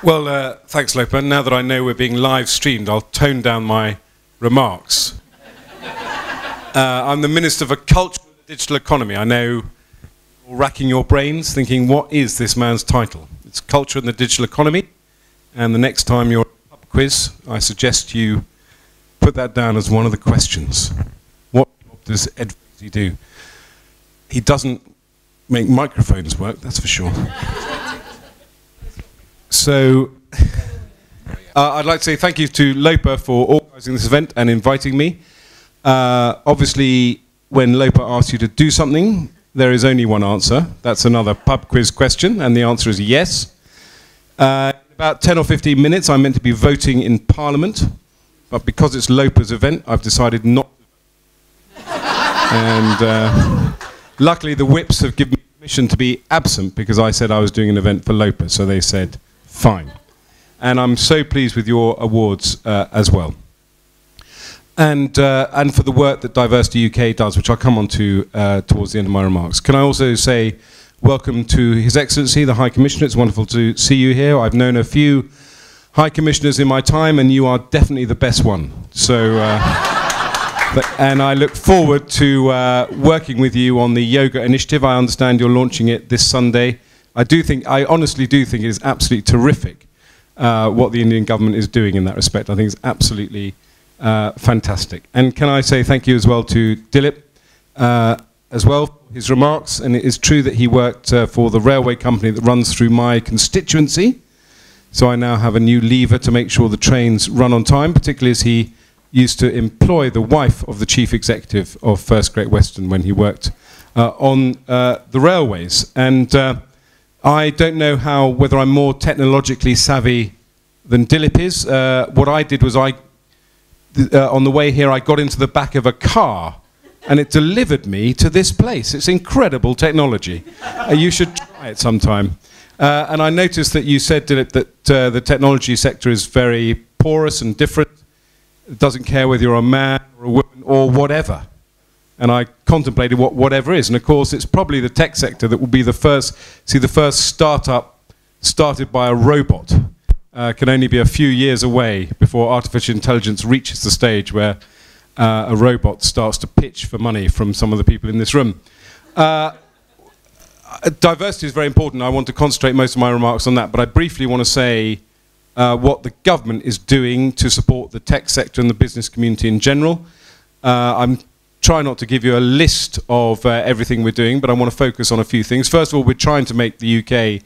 Well, thanks, Lopa. Now that I know we're being live streamed, I'll tone down my remarks. I'm the Minister for Culture and Digital Economy. I know you're racking your brains thinking, what is this man's title? It's Culture and the Digital Economy. And the next time you're at a pub quiz, I suggest you put that down as one of the questions. What does Ed Vaizey do? He doesn't make microphones work, that's for sure. So, I'd like to say thank you to Lopa for organising this event and inviting me. Obviously, when Lopa asks you to do something, there is only one answer. That's another pub quiz question, and the answer is yes. In about 10 or 15 minutes, I'm meant to be voting in Parliament, but because it's Lopa's event, I've decided not to. And luckily, the whips have given me permission to be absent because I said I was doing an event for Lopa, so they said, fine. And I'm so pleased with your awards as well. And for the work that Diversity UK does, which I'll come on to towards the end of my remarks. Can I also say welcome to His Excellency, the High Commissioner. It's wonderful to see you here. I've known a few High Commissioners in my time, and you are definitely the best one. So, and I look forward to working with you on the yoga initiative. I understand you're launching it this Sunday. I honestly do think it is absolutely terrific what the Indian government is doing in that respect. I think it's absolutely fantastic. And can I say thank you as well to Dilip as well for his remarks. And it is true that he worked for the railway company that runs through my constituency. So I now have a new lever to make sure the trains run on time, particularly as he used to employ the wife of the chief executive of First Great Western when he worked on the railways. And I don't know whether I'm more technologically savvy than Dilip is. What I did was on the way here, I got into the back of a car and it delivered me to this place. It's incredible technology. You should try it sometime. And I noticed that you said, Dilip, that the technology sector is very porous and different. It doesn't care whether you're a man or a woman or whatever. And I contemplated what whatever is. And of course, it's probably the tech sector that will be the first startup started by a robot. Can only be a few years away before artificial intelligence reaches the stage where a robot starts to pitch for money from some of the people in this room. Diversity is very important. I want to concentrate most of my remarks on that, but I briefly want to say what the government is doing to support the tech sector and the business community in general. I'm trying not to give you a list of everything we're doing, but I want to focus on a few things. First of all, we're trying to make the UK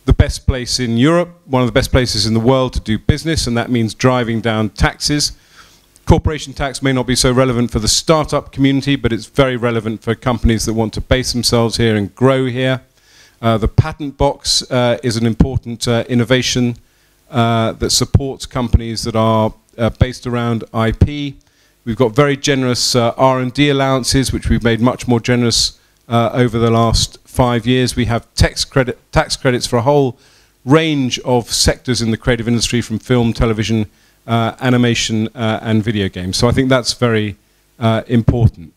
the best place in Europe, one of the best places in the world to do business, and that means driving down taxes. Corporation tax may not be so relevant for the startup community, but it's very relevant for companies that want to base themselves here and grow here. The patent box is an important innovation that supports companies that are based around IP. We've got very generous R&D allowances, which we've made much more generous over the last 5 years. We have tax credits for a whole range of sectors in the creative industry, from film, television, animation, and video games. So I think that's very important.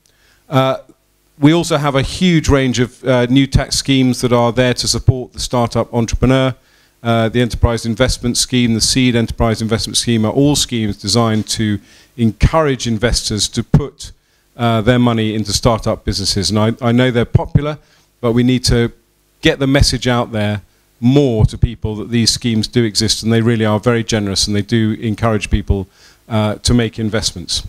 We also have a huge range of new tax schemes that are there to support the startup entrepreneur. The Enterprise Investment Scheme, the Seed Enterprise Investment Scheme are all schemes designed to encourage investors to put their money into startup businesses. And I know they're popular, but we need to get the message out there more to people that these schemes do exist, and they really are very generous, and they do encourage people to make investments.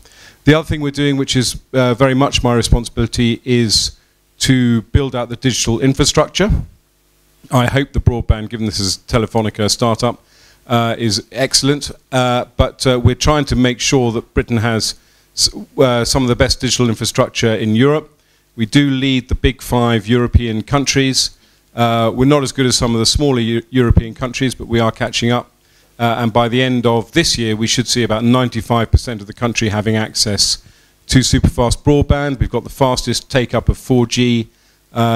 The other thing we're doing, which is very much my responsibility, is to build out the digital infrastructure. I hope the broadband, given this is Telefonica startup, is excellent, but we're trying to make sure that Britain has some of the best digital infrastructure in Europe. We do lead the big 5 European countries. We're not as good as some of the smaller European countries, but we are catching up. And by the end of this year, we should see about 95% of the country having access to superfast broadband. We've got the fastest take-up of 4G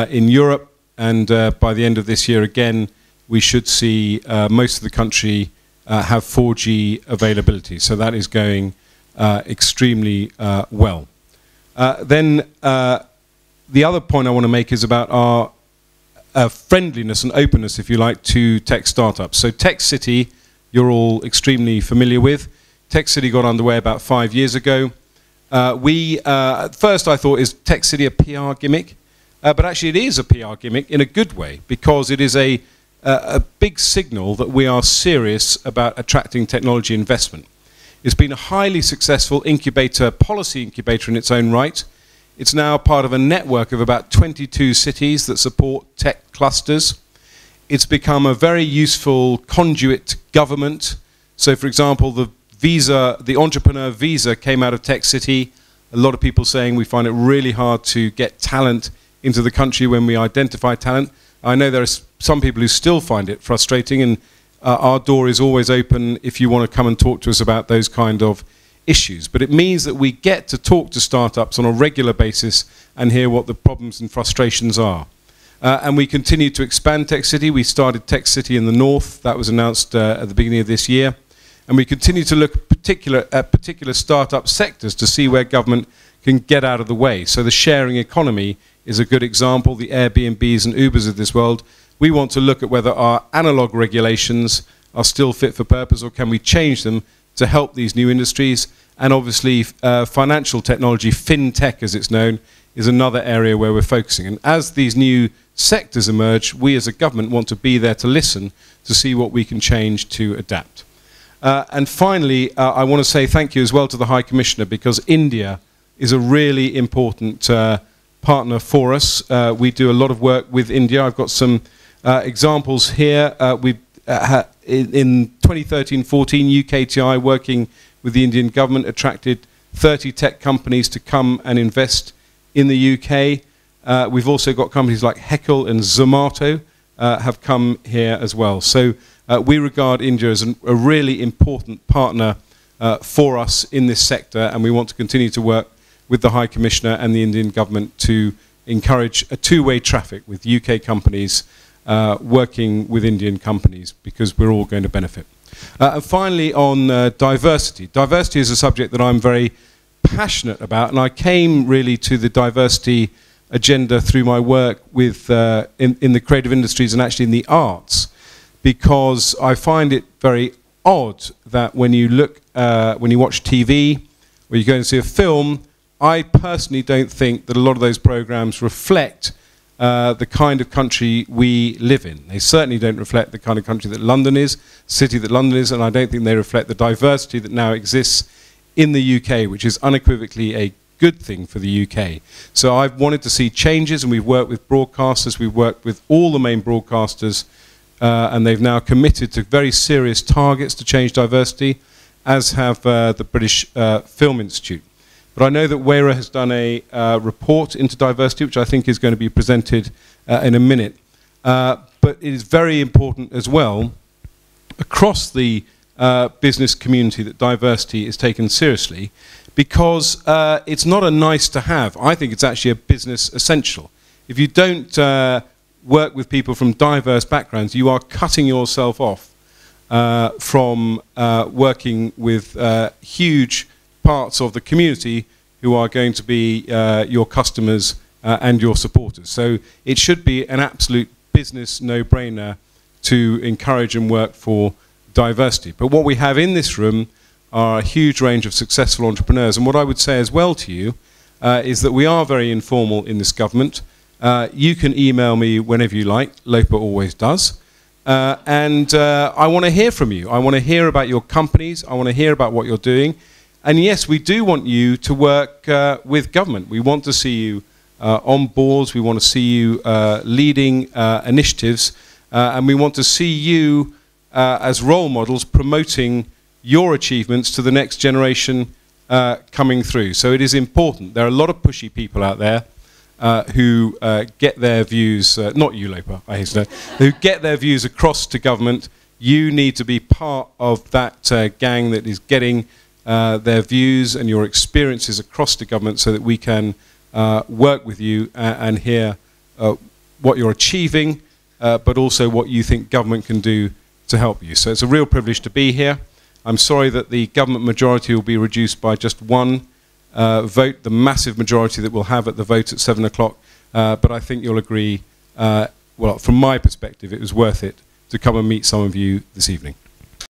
in Europe. And by the end of this year, again, we should see most of the country have 4G availability. So that is going extremely well. Then the other point I want to make is about our friendliness and openness, if you like, to tech startups. So Tech City, you're all extremely familiar with. Tech City got underway about 5 years ago. At first I thought, is Tech City a PR gimmick? But actually it is a PR gimmick in a good way, because it is a big signal that we are serious about attracting technology investment. It's been a highly successful incubator, policy incubator in its own right. It's now part of a network of about 22 cities that support tech clusters. It's become a very useful conduit to government. So for example, the entrepreneur visa came out of Tech City. A lot of people saying we find it really hard to get talent into the country when we identify talent. I know there are some people who still find it frustrating, and our door is always open if you want to come and talk to us about those kind of issues. But it means that we get to talk to startups on a regular basis and hear what the problems and frustrations are. And we continue to expand Tech City. We started Tech City in the north. That was announced at the beginning of this year. And we continue to look at particular startup sectors to see where government can get out of the way. So the sharing economy is a good example, the Airbnbs and Ubers of this world. We want to look at whether our analog regulations are still fit for purpose, or can we change them to help these new industries. And obviously financial technology, fintech as it's known, is another area where we're focusing. And as these new sectors emerge, we as a government want to be there to listen, to see what we can change to adapt. And finally, I want to say thank you as well to the High Commissioner, because India is a really important partner for us. We do a lot of work with India. I've got some examples here. In 2013-14, UKTI, working with the Indian government, attracted 30 tech companies to come and invest in the UK. We've also got companies like Heckle and Zomato have come here as well. So we regard India as a really important partner for us in this sector, and we want to continue to work with the High Commissioner and the Indian government to encourage a two-way traffic with UK companies working with Indian companies, because we're all going to benefit. And finally, on diversity. Diversity is a subject that I'm very passionate about, and I came really to the diversity agenda through my work with in the creative industries and actually in the arts, because I find it very odd that when you look, when you watch TV or you go and see a film, I personally don't think that a lot of those programs reflect the kind of country we live in. They certainly don't reflect the kind of country that London is, city that London is, and I don't think they reflect the diversity that now exists in the UK, which is unequivocally a good thing for the UK. So I've wanted to see changes, and we've worked with broadcasters, we've worked with all the main broadcasters, and they've now committed to very serious targets to change diversity, as have the British Film Institute. But I know that WERA has done a report into diversity, which I think is going to be presented in a minute. But it is very important as well, across the business community, that diversity is taken seriously, because it's not a nice to have. I think it's actually a business essential. If you don't work with people from diverse backgrounds, you are cutting yourself off from working with huge parts of the community who are going to be your customers and your supporters. So it should be an absolute business no-brainer to encourage and work for diversity. But what we have in this room are a huge range of successful entrepreneurs. And what I would say as well to you is that we are very informal in this government. You can email me whenever you like. Lopa always does. And I want to hear from you. I want to hear about your companies. I want to hear about what you're doing. And yes, we do want you to work with government. We want to see you on boards. We want to see you leading initiatives. And we want to see you as role models promoting your achievements to the next generation coming through. So it is important. There are a lot of pushy people out there who get their views, not you, Lopa, I hasten to, who get their views across to government. You need to be part of that gang that is getting their views and your experiences across to government, so that we can work with you and hear what you're achieving, but also what you think government can do to help you. So it's a real privilege to be here. I'm sorry that the government majority will be reduced by just one vote, the massive majority that we'll have at the vote at 7 o'clock, but I think you'll agree well, from my perspective, it was worth it to come and meet some of you this evening.